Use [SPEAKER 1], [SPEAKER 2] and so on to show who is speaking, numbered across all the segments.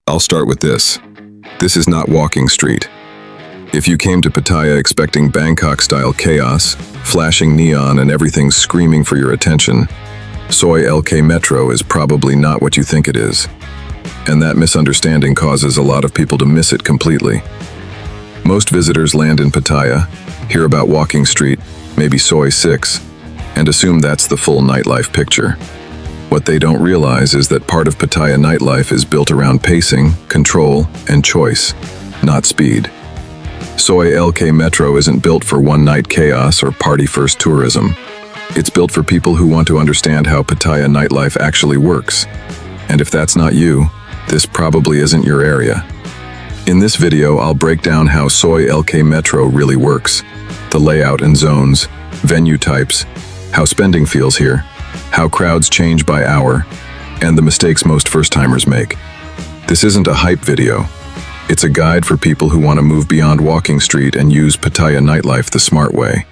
[SPEAKER 1] I'll start with this. This is not walking street. If you came to Pattaya expecting Bangkok-style chaos, flashing neon and everything screaming for your attention, Soi LK Metro is probably not what you think it is. And that misunderstanding causes a lot of people to miss it completely. Most visitors land in Pattaya, hear about walking street, maybe Soi 6, and assume that's the full nightlife picture. What they don't realize is that part of Pattaya nightlife is built around pacing, control, and choice, not speed. Soi LK Metro isn't built for one-night chaos or party-first tourism. It's built for people who want to understand how Pattaya nightlife actually works. And if that's not you, this probably isn't your area. In this video, I'll break down how Soi LK Metro really works, the layout and zones, venue types, how spending feels here, how crowds change by hour, and the mistakes most first-timers make. This isn't a hype video. It's a guide for people who want to move beyond walking street and use Pattaya nightlife the smart way.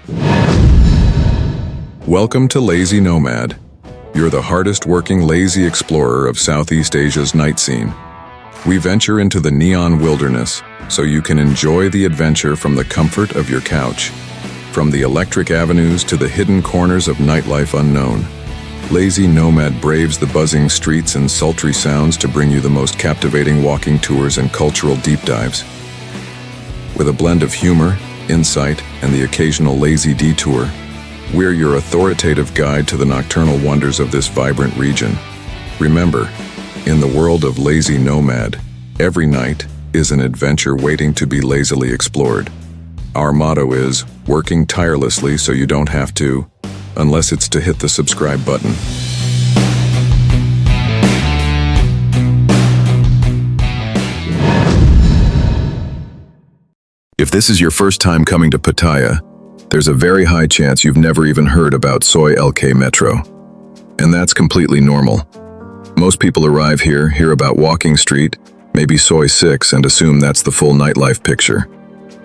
[SPEAKER 1] Welcome to Lazy Nomad. You're the hardest-working lazy explorer of Southeast Asia's night scene. We venture into the neon wilderness so you can enjoy the adventure from the comfort of your couch. From the electric avenues to the hidden corners of nightlife unknown, Lazy Nomad braves the buzzing streets and sultry sounds to bring you the most captivating walking tours and cultural deep dives. With a blend of humor, insight, and the occasional lazy detour, we're your authoritative guide to the nocturnal wonders of this vibrant region. Remember, in the world of Lazy Nomad, every night is an adventure waiting to be lazily explored. Our motto is, working tirelessly so you don't have to, unless it's to hit the subscribe button. If this is your first time coming to Pattaya, there's a very high chance you've never even heard about Soi LK Metro. And that's completely normal. Most people arrive here, hear about walking street, maybe Soi 6, and assume that's the full nightlife picture.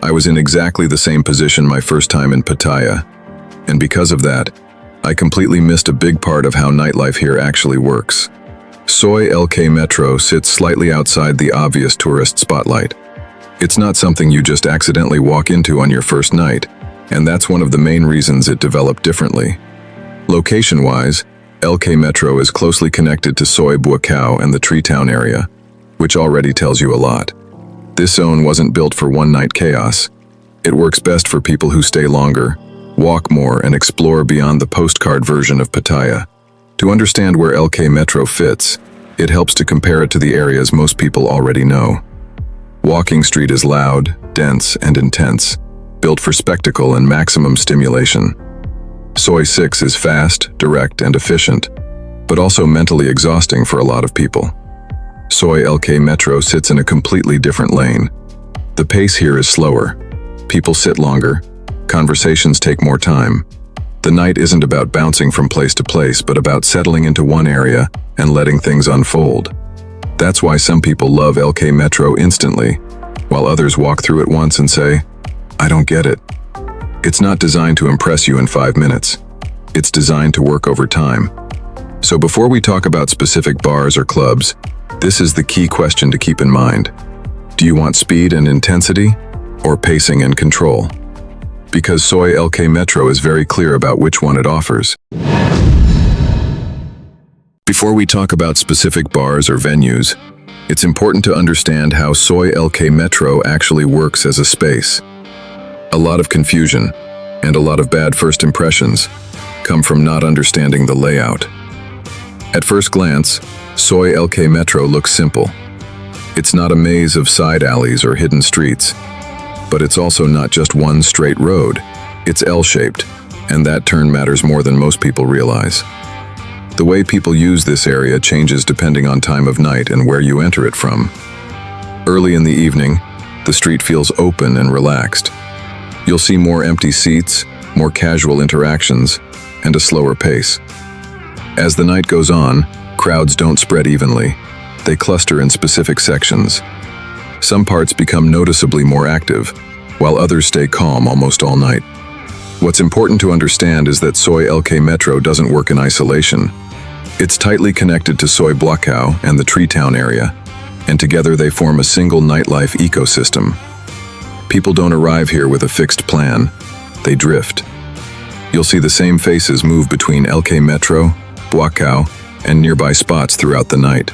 [SPEAKER 1] I was in exactly the same position my first time in Pattaya, and because of that, I completely missed a big part of how nightlife here actually works. Soi LK Metro sits slightly outside the obvious tourist spotlight. It's not something you just accidentally walk into on your first night, and that's one of the main reasons it developed differently. Location-wise, LK Metro is closely connected to Soi Buakhao and the Tree Town area, which already tells you a lot. This zone wasn't built for one-night chaos. It works best for people who stay longer, walk more, and explore beyond the postcard version of Pattaya. To understand where LK Metro fits, it helps to compare it to the areas most people already know. Walking street is loud, dense, and intense, built for spectacle and maximum stimulation. Soi 6 is fast, direct, and efficient, but also mentally exhausting for a lot of people. Soi LK Metro sits in a completely different lane. The pace here is slower. People sit longer. Conversations take more time. The night isn't about bouncing from place to place, but about settling into one area and letting things unfold. That's why some people love LK Metro instantly, while others walk through it once and say, "I don't get it." It's not designed to impress you in 5 minutes. It's designed to work over time. So before we talk about specific bars or clubs, this is the key question to keep in mind. Do you want speed and intensity, or pacing and control? Because Soi LK Metro is very clear about which one it offers. Before we talk about specific bars or venues, it's important to understand how Soi LK Metro actually works as a space. A lot of confusion, and a lot of bad first impressions, come from not understanding the layout. At first glance, Soi LK Metro looks simple. It's not a maze of side alleys or hidden streets, but it's also not just one straight road. It's L-shaped, and that turn matters more than most people realize. The way people use this area changes depending on time of night and where you enter it from. Early in the evening, the street feels open and relaxed. You'll see more empty seats, more casual interactions, and a slower pace. As the night goes on, crowds don't spread evenly. They cluster in specific sections. Some parts become noticeably more active, while others stay calm almost all night. What's important to understand is that Soi LK Metro doesn't work in isolation. It's tightly connected to Soi Buakhao and the Tree Town area. and together they form a single nightlife ecosystem. People don't arrive here with a fixed plan, they drift. You'll see the same faces move between LK Metro, Buakhao, and nearby spots throughout the night.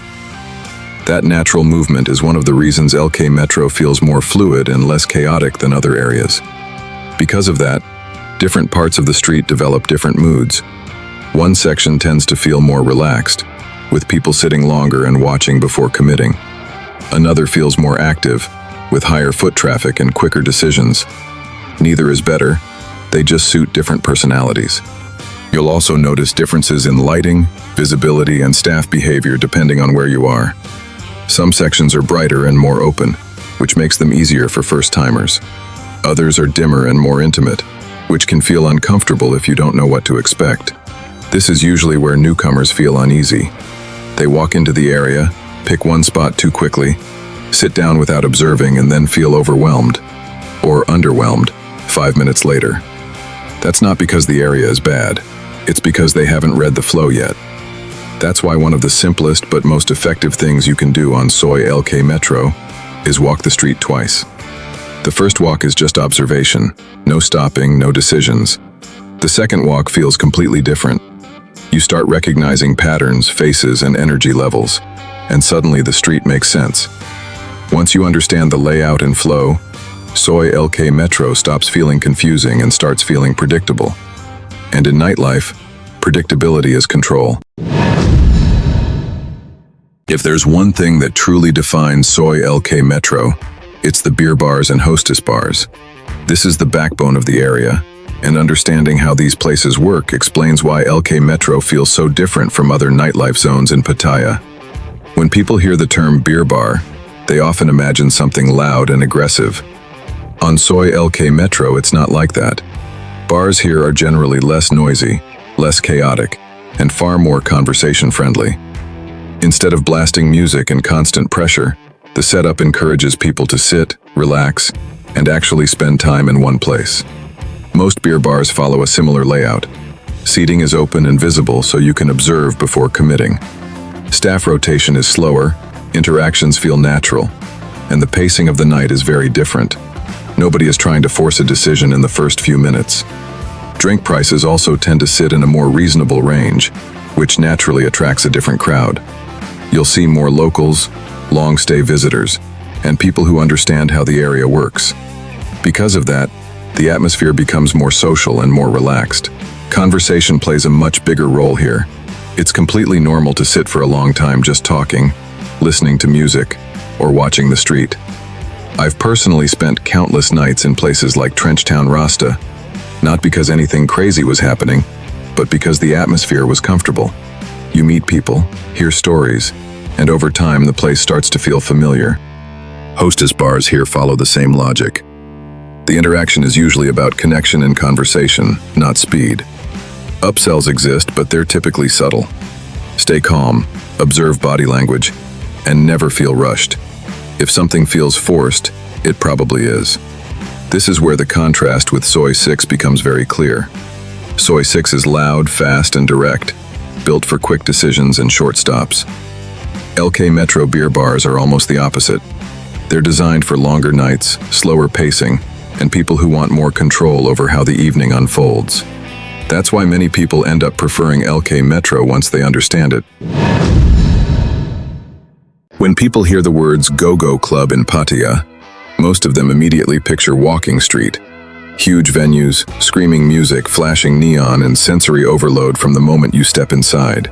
[SPEAKER 1] That natural movement is one of the reasons LK Metro feels more fluid and less chaotic than other areas. Because of that, different parts of the street develop different moods. One section tends to feel more relaxed, with people sitting longer and watching before committing. Another feels more active, with higher foot traffic and quicker decisions. Neither is better, they just suit different personalities. You'll also notice differences in lighting, visibility, and staff behavior depending on where you are. Some sections are brighter and more open, which makes them easier for first-timers. Others are dimmer and more intimate, which can feel uncomfortable if you don't know what to expect. This is usually where newcomers feel uneasy. They walk into the area, pick one spot too quickly, sit down without observing, and then feel overwhelmed, or underwhelmed, 5 minutes later. That's not because the area is bad, it's because they haven't read the flow yet. That's why one of the simplest but most effective things you can do on Soi LK Metro is walk the street twice. The first walk is just observation, no stopping, no decisions. The second walk feels completely different. You start recognizing patterns, faces, and energy levels, and suddenly the street makes sense. Once you understand the layout and flow, Soi LK Metro stops feeling confusing and starts feeling predictable. And in nightlife, predictability is control. If there's one thing that truly defines Soi LK Metro, it's the beer bars and hostess bars. This is the backbone of the area, and understanding how these places work explains why LK Metro feels so different from other nightlife zones in Pattaya. When people hear the term beer bar, they often imagine something loud and aggressive. On Soi LK Metro, it's not like that. Bars here are generally less noisy, less chaotic, and far more conversation-friendly. Instead of blasting music and constant pressure, the setup encourages people to sit, relax, and actually spend time in one place. Most beer bars follow a similar layout. Seating is open and visible so you can observe before committing. Staff rotation is slower, interactions feel natural, and the pacing of the night is very different. Nobody is trying to force a decision in the first few minutes. Drink prices also tend to sit in a more reasonable range, which naturally attracts a different crowd. You'll see more locals, long-stay visitors, and people who understand how the area works. Because of that, the atmosphere becomes more social and more relaxed. Conversation plays a much bigger role here. It's completely normal to sit for a long time just talking, listening to music, or watching the street. I've personally spent countless nights in places like Trenchtown Rasta, not because anything crazy was happening, but because the atmosphere was comfortable. You meet people, hear stories, and over time the place starts to feel familiar. Hostess bars here follow the same logic. The interaction is usually about connection and conversation, not speed. Upsells exist, but they're typically subtle. Stay calm, observe body language, and never feel rushed. If something feels forced, it probably is. This is where the contrast with Soi 6 becomes very clear. Soi 6 is loud, fast, and direct, built for quick decisions and short stops. LK Metro beer bars are almost the opposite. They're designed for longer nights, slower pacing, and people who want more control over how the evening unfolds. That's why many people end up preferring LK Metro once they understand it. When people hear the words Gogo Club in Pattaya, most of them immediately picture walking street. Huge venues, screaming music, flashing neon, and sensory overload from the moment you step inside.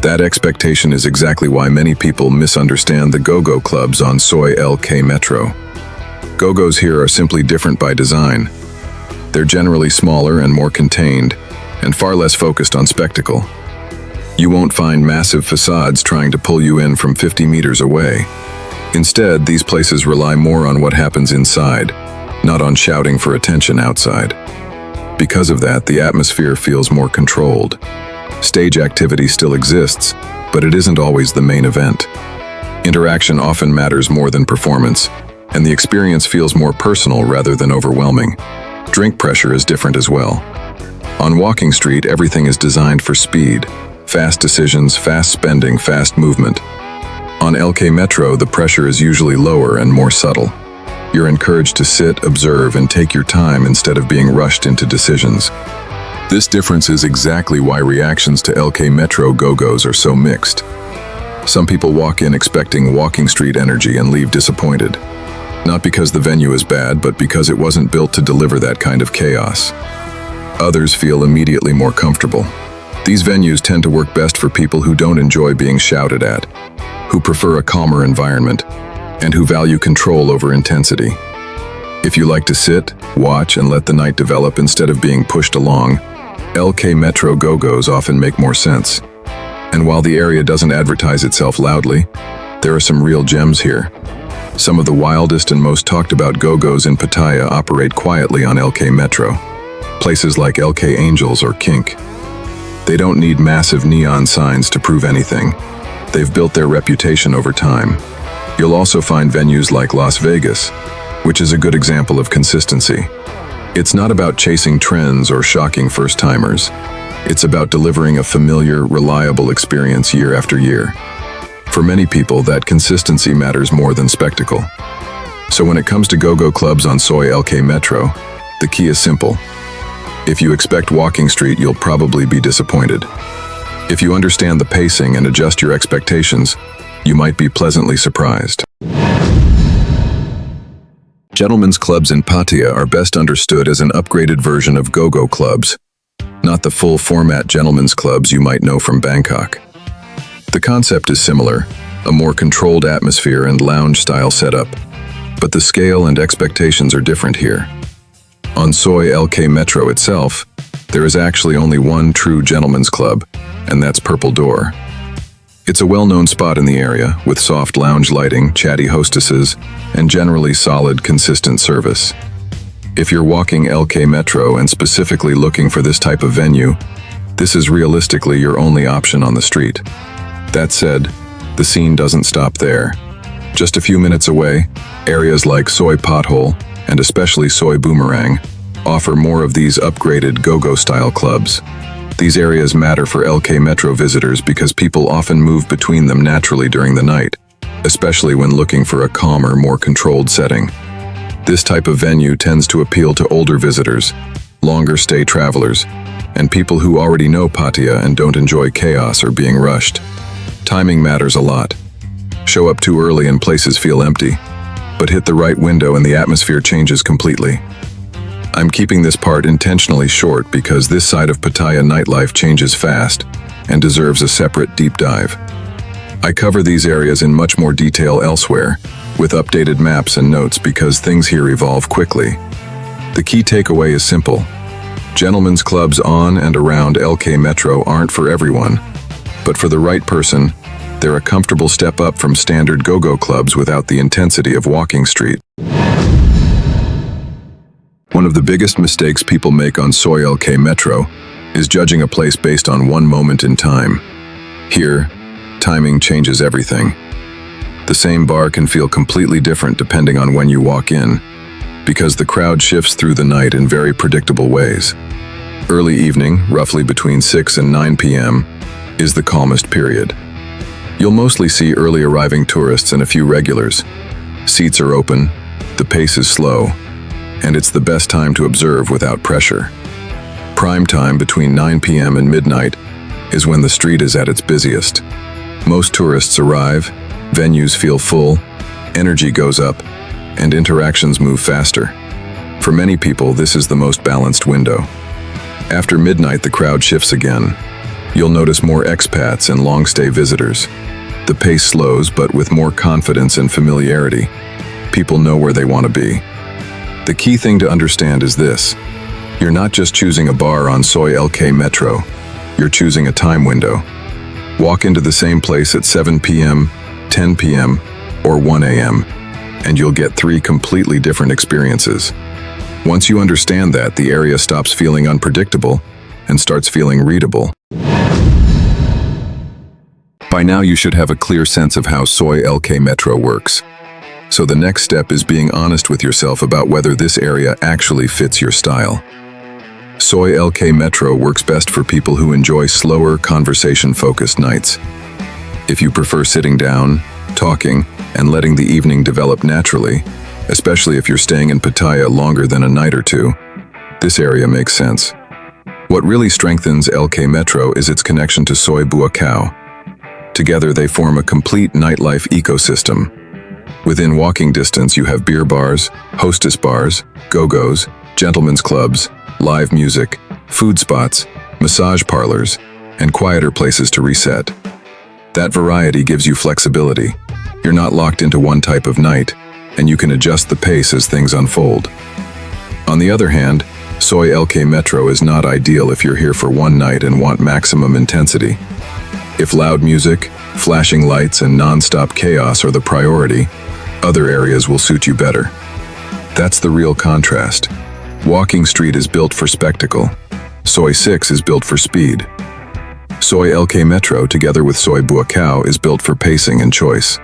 [SPEAKER 1] That expectation is exactly why many people misunderstand the Gogo Clubs on Soi LK Metro. Gogos here are simply different by design. They're generally smaller and more contained, and far less focused on spectacle. You won't find massive facades trying to pull you in from 50 meters away. Instead, these places rely more on what happens inside, not on shouting for attention outside. Because of that, the atmosphere feels more controlled. Stage activity still exists, but it isn't always the main event. Interaction often matters more than performance, and the experience feels more personal rather than overwhelming. Drink pressure is different as well. On Walking Street, everything is designed for speed. Fast decisions, fast spending, fast movement. On LK Metro, the pressure is usually lower and more subtle. You're encouraged to sit, observe, and take your time instead of being rushed into decisions. This difference is exactly why reactions to LK Metro Gogos are so mixed. Some people walk in expecting walking street energy and leave disappointed. Not because the venue is bad, but because it wasn't built to deliver that kind of chaos. Others feel immediately more comfortable. These venues tend to work best for people who don't enjoy being shouted at, who prefer a calmer environment, and who value control over intensity. If you like to sit, watch, and let the night develop instead of being pushed along, LK Metro Gogos often make more sense. And while the area doesn't advertise itself loudly, there are some real gems here. Some of the wildest and most talked about Gogos in Pattaya operate quietly on LK Metro. Places like LK Angels or Kink. They don't need massive neon signs to prove anything. They've built their reputation over time. You'll also find venues like Las Vegas, which is a good example of consistency. It's not about chasing trends or shocking first-timers. It's about delivering a familiar, reliable experience year after year. For many people, that consistency matters more than spectacle. So when it comes to Gogo Clubs on Soi LK Metro, the key is simple. If you expect walking street, you'll probably be disappointed. If you understand the pacing and adjust your expectations, you might be pleasantly surprised. Gentlemen's clubs in Pattaya are best understood as an upgraded version of Gogo Clubs, not the full-format gentlemen's clubs you might know from Bangkok. The concept is similar, a more controlled atmosphere and lounge-style setup, but the scale and expectations are different here. On Soi LK Metro itself, there is actually only one true gentlemen's club, and that's Purple Door. It's a well-known spot in the area, with soft lounge lighting, chatty hostesses, and generally solid, consistent service. If you're walking LK Metro and specifically looking for this type of venue, this is realistically your only option on the street. That said, the scene doesn't stop there. Just a few minutes away, areas like Soi Pothole, and especially Soi Boomerang, offer more of these upgraded Gogo-style clubs. These areas matter for LK Metro visitors because people often move between them naturally during the night, especially when looking for a calmer, more controlled setting. This type of venue tends to appeal to older visitors, longer-stay travelers, and people who already know Pattaya and don't enjoy chaos or being rushed. Timing matters a lot. Show up too early and places feel empty, but hit the right window and the atmosphere changes completely. I'm keeping this part intentionally short because this side of Pattaya nightlife changes fast and deserves a separate deep dive. I cover these areas in much more detail elsewhere, with updated maps and notes because things here evolve quickly. The key takeaway is simple. Gentlemen's clubs on and around LK Metro aren't for everyone, but for the right person, they're a comfortable step up from standard Gogo clubs without the intensity of walking street. One of the biggest mistakes people make on Soi LK Metro is judging a place based on one moment in time. Here, timing changes everything. The same bar can feel completely different depending on when you walk in, because the crowd shifts through the night in very predictable ways. Early evening, roughly between 6 and 9 p.m., is the calmest period. You'll mostly see early arriving tourists and a few regulars. Seats are open, the pace is slow, and it's the best time to observe without pressure. Prime time between 9 p.m. and midnight is when the street is at its busiest. Most tourists arrive, venues feel full, energy goes up, and interactions move faster. For many people, this is the most balanced window. After midnight, the crowd shifts again. You'll notice more expats and long-stay visitors. The pace slows, but with more confidence and familiarity. People know where they want to be. The key thing to understand is this. You're not just choosing a bar on Soi LK Metro. You're choosing a time window. Walk into the same place at 7 p.m., 10 p.m., or 1 a.m., and you'll get 3 completely different experiences. Once you understand that, the area stops feeling unpredictable and starts feeling readable. By now, you should have a clear sense of how Soi LK Metro works. So the next step is being honest with yourself about whether this area actually fits your style. Soi LK Metro works best for people who enjoy slower, conversation-focused nights. If you prefer sitting down, talking, and letting the evening develop naturally, especially if you're staying in Pattaya longer than a night or two. This area makes sense. What really strengthens LK Metro is its connection to Soi Buakhao. Together they form a complete nightlife ecosystem. Within walking distance you have beer bars, Hostess bars, Gogos, gentlemen's clubs, live music, food spots, massage parlors, and quieter places to reset. That variety gives you flexibility. You're not locked into one type of night, and you can adjust the pace as things unfold. On the other hand, Soi LK Metro is not ideal if you're here for one night and want maximum intensity. If loud music, flashing lights, and non-stop chaos are the priority, other areas will suit you better. That's the real contrast. Walking Street is built for spectacle. Soi 6 is built for speed. Soi LK Metro, together with Soi Buakhao, is built for pacing and choice.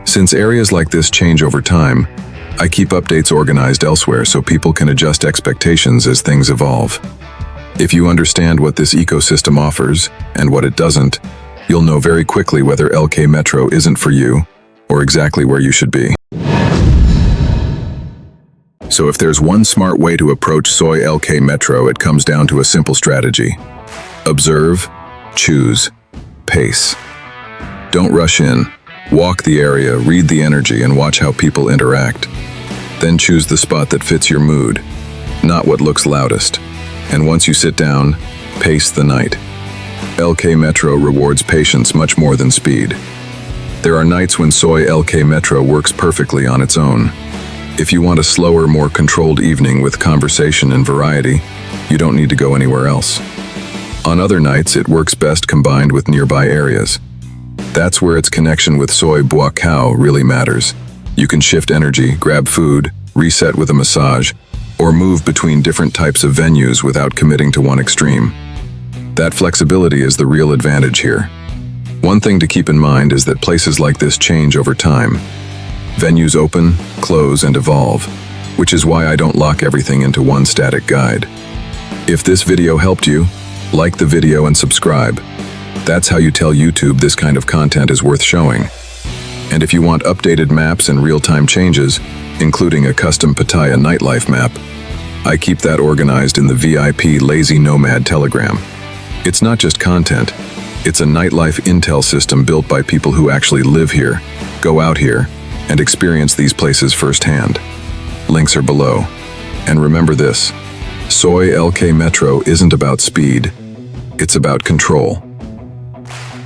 [SPEAKER 1] Since areas like this change over time, I keep updates organized elsewhere so people can adjust expectations as things evolve. If you understand what this ecosystem offers and what it doesn't, you'll know very quickly whether LK Metro isn't for you or exactly where you should be. So if there's one smart way to approach Soi LK Metro, it comes down to a simple strategy. Observe, choose, pace. Don't rush in. Walk the area, read the energy, and watch how people interact. Then choose the spot that fits your mood, not what looks loudest. And once you sit down, pace the night. LK Metro rewards patience much more than speed. There are nights when Soi LK Metro works perfectly on its own. If you want a slower, more controlled evening with conversation and variety, you don't need to go anywhere else. On other nights, it works best combined with nearby areas. That's where its connection with Soi Buakhao really matters. You can shift energy, grab food, reset with a massage, or move between different types of venues without committing to one extreme. That flexibility is the real advantage here. One thing to keep in mind is that places like this change over time. Venues open, close, and evolve, which is why I don't lock everything into one static guide. If this video helped you, like the video and subscribe. That's how you tell YouTube this kind of content is worth showing. And if you want updated maps and real-time changes, including a custom Pattaya nightlife map, I keep that organized in the VIP Lazy Nomad Telegram. It's not just content, it's a nightlife intel system built by people who actually live here, go out here, and experience these places firsthand. Links are below. And remember this, Soi LK Metro isn't about speed, it's about control.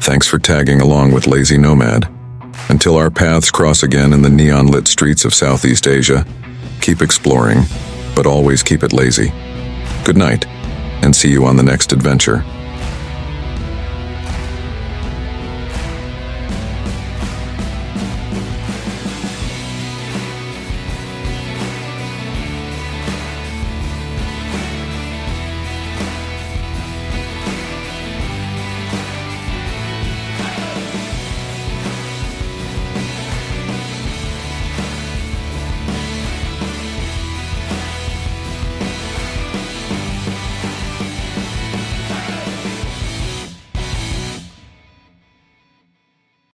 [SPEAKER 1] Thanks for tagging along with Lazy Nomad. Until our paths cross again in the neon-lit streets of Southeast Asia, keep exploring, but always keep it lazy. Good night, and see you on the next adventure.